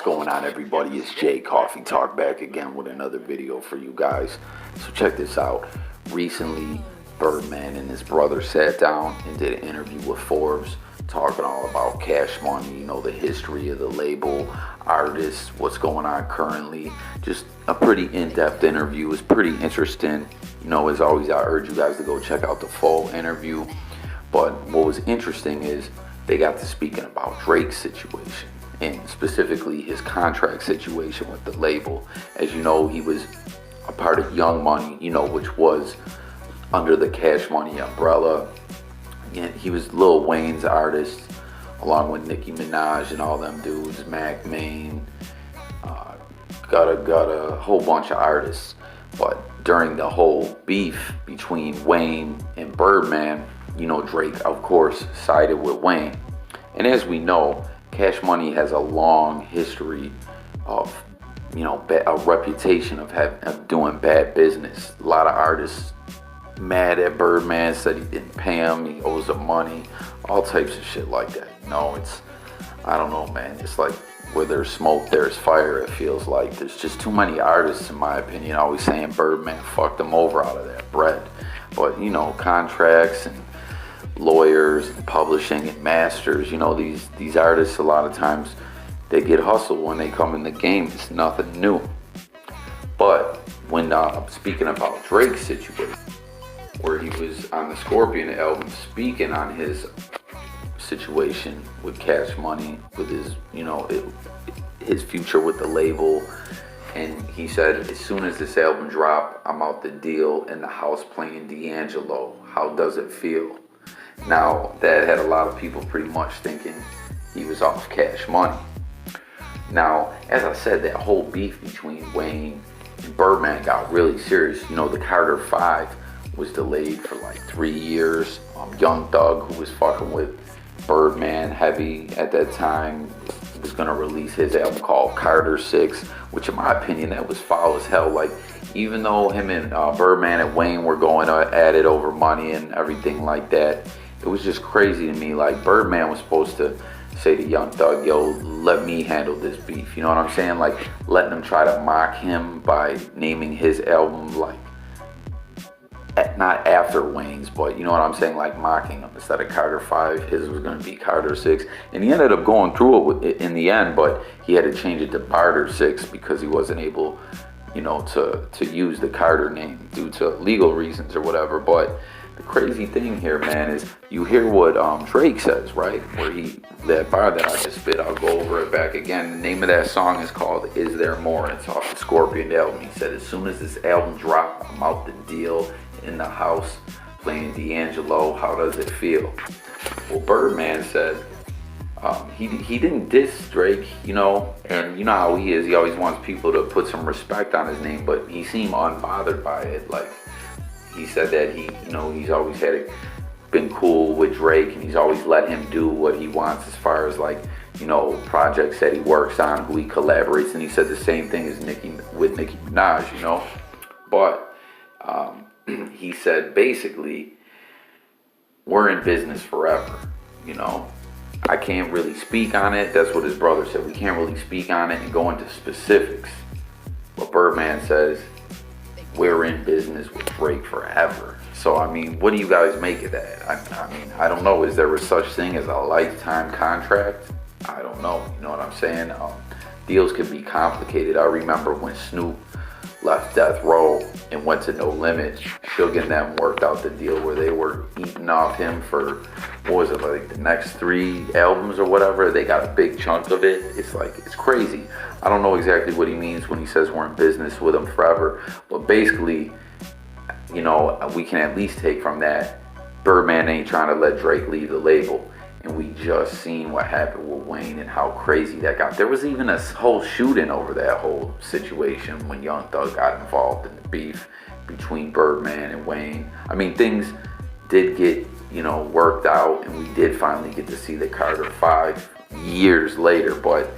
going on, everybody? It's Jay Coffee Talk back again with another video for you guys. So check this out. Recently, Birdman and his brother sat down and did an interview with Forbes, talking all about Cash Money, the history of the label, artists, what's going on currently. Just a pretty in-depth interview. It's pretty interesting. As always, I urge you guys to go check out the full interview. But what was interesting is they got to speaking about Drake's situation, and specifically his contract situation with the label. As you know, he was a part of Young Money, which was under the Cash Money umbrella. And he was Lil Wayne's artist, along with Nicki Minaj and all them dudes, Mac Main, got a whole bunch of artists. But during the whole beef between Wayne and Birdman, Drake, of course, sided with Wayne. And as we know, Cash Money has a long history of, a reputation of doing bad business. A lot of artists mad at Birdman, said he didn't pay him, he owes them money, all types of shit like that. I don't know, man. It's like where there's smoke, there's fire, it feels like. There's just too many artists, in my opinion, always saying Birdman fucked them over out of that bread. But, contracts and lawyers and publishing and masters, these artists, a lot of times they get hustled when they come in the game. It's nothing new. But when speaking about Drake's situation, where he was on the Scorpion album speaking on his situation with Cash Money, with his his future with the label, and he said, as soon as this album drop, I'm out the deal, in the house playing D'Angelo. How does it feel? Now, that had a lot of people pretty much thinking he was off Cash Money. Now, as I said, that whole beef between Wayne and Birdman got really serious. The Carter 5 was delayed for like 3 years. Young Thug, who was fucking with Birdman heavy at that time, was gonna release his album called Carter 6, which in my opinion, that was foul as hell. Like, even though him and Birdman and Wayne were going at it over money and everything like that, it was just crazy to me. Like, Birdman was supposed to say to Young Thug, yo, let me handle this beef. You know what I'm saying? Like, letting him try to mock him by naming his album, like, not after Wayne's, but you know what I'm saying, like mocking him. Instead of Carter 5, his was going to be Carter 6. And he ended up going through it in the end, but he had to change it to Barter 6 because he wasn't able, to use the Carter name due to legal reasons or whatever. But the crazy thing here, man, is you hear what Drake says, right? Where that bar that I just spit, I'll go over it back again. The name of that song is called Is There More? It's off the Scorpion album. He said, as soon as this album drop, I'm out the deal, in the house playing D'Angelo. How does it feel? Well, Birdman said he didn't diss Drake, and you know how he is. He always wants people to put some respect on his name, but he seemed unbothered by it. Like, he said that he's always been cool with Drake, and he's always let him do what he wants as far as like, projects that he works on, who he collaborates. And he said the same thing as Nicki Minaj, but he said basically, we're in business forever. I can't really speak on it. That's what his brother said. We can't really speak on it and go into specifics. But Birdman says, we're in business with Drake forever. So, what do you guys make of that? I don't know. Is there a such thing as a lifetime contract? I don't know. You know what I'm saying? Deals can be complicated. I remember when Snoop left Death Row and went to No Limit, Suge and them worked out the deal where they were eating off him for, what was it, like the next 3 albums or whatever. They got a big chunk of it. It's crazy. I don't know exactly what he means when he says we're in business with him forever, but basically, we can at least take from that, Birdman ain't trying to let Drake leave the label. And we just seen what happened with Wayne and how crazy that got. There was even a whole shooting over that whole situation when Young Thug got involved in the beef between Birdman and Wayne. Things did get, worked out, and we did finally get to see the Carter 5 years later. But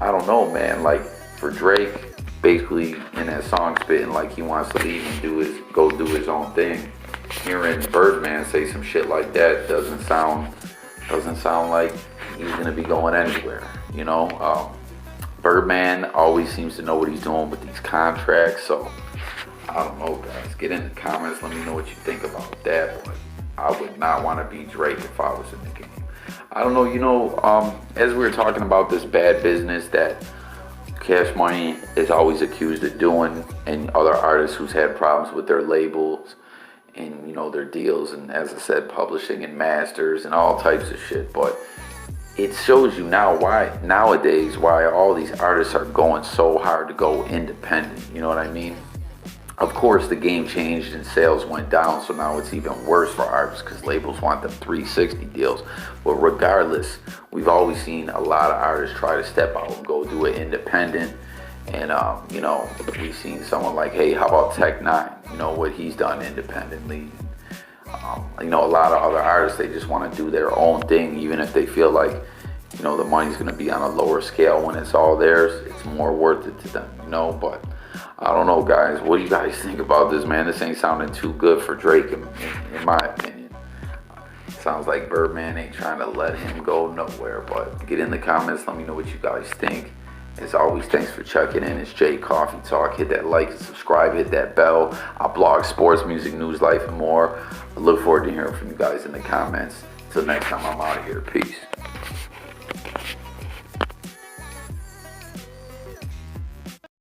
I don't know, man. Like, for Drake, basically in that song spitting like he wants to leave and go do his own thing. Hearing Birdman say some shit like that doesn't sound like he's gonna be going anywhere. Birdman always seems to know what he's doing with these contracts. So I don't know, guys. Get in the comments. Let me know what you think about that. But I would not want to be Drake if I was in the game. I don't know. As we were talking about this bad business that Cash Money is always accused of doing, and other artists who's had problems with their labels and their deals, and as I said, publishing and masters and all types of shit. But it shows you nowadays why all these artists are going so hard to go independent. You know what I mean? Of course, the game changed and sales went down, so now it's even worse for artists because labels want them 360 deals. But regardless, we've always seen a lot of artists try to step out and go do it independent. And, we've seen someone like, hey, how about Tech Nine? What he's done independently. A lot of other artists, they just want to do their own thing, even if they feel like, the money's going to be on a lower scale. When it's all theirs, it's more worth it to them, But I don't know, guys. What do you guys think about this, man? This ain't sounding too good for Drake, in my opinion. Sounds like Birdman ain't trying to let him go nowhere. But get in the comments. Let me know what you guys think. As always, thanks for checking in. It's Jay Coffee Talk. Hit that like and subscribe. Hit that bell. I blog sports, music, news, life, and more. I look forward to hearing from you guys in the comments. Till next time, I'm out of here. Peace.